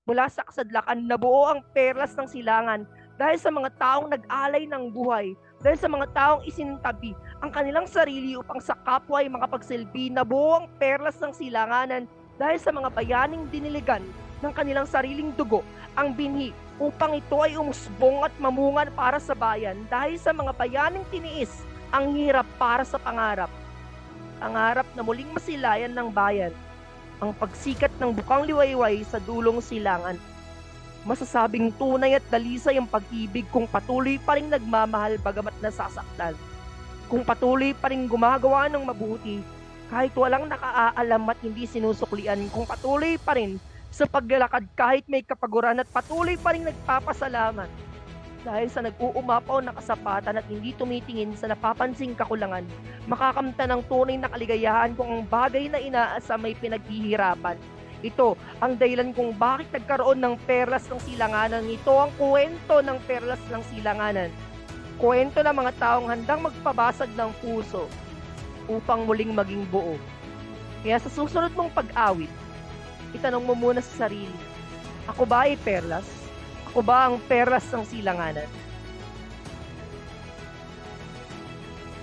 Mula sa kasadlakan, nabuo ang perlas ng silangan dahil sa mga taong nag-alay ng buhay, dahil sa mga taong isintabi ang kanilang sarili upang sa kapwa ay makapagsilbi. Nabuo ang perlas ng silanganan dahil sa mga bayaning diniligan ng kanilang sariling dugo, ang binhi, upang ito ay umusbong at mamungan para sa bayan, dahil sa mga bayaning tiniis ang hirap para sa pangarap. Pangarap na muling masilayan ng bayan, ang pagsikat ng bukang liwayway sa dulong silangan. Masasabing tunay at dalisay ang pag-ibig kung patuloy pa rin nagmamahal bagamat nasasaktan. Kung patuloy pa rin gumagawa ng mabuti kahit walang nakaalam at hindi sinusuklian. Kung patuloy pa rin sa paglalakad kahit may kapaguran at patuloy pa rin nagpapasalamat dahil sa nag-uumapaw na kasapatan at hindi tumitingin sa napapansing kakulangan. Makakamta ng tunay na kaligayahan kung ang bagay na inaasa may pinaghihirapan. Ito ang dahilan kung bakit nagkaroon ng perlas ng silanganan. Ito ang kwento ng perlas ng silanganan. Kwento ng mga taong handang magpabasag ng puso upang muling maging buo. Kaya sa susunod mong pag-awit, itanong mo muna sa sarili, ako ba ay perlas? Ako ba ang perlas ng silanganan?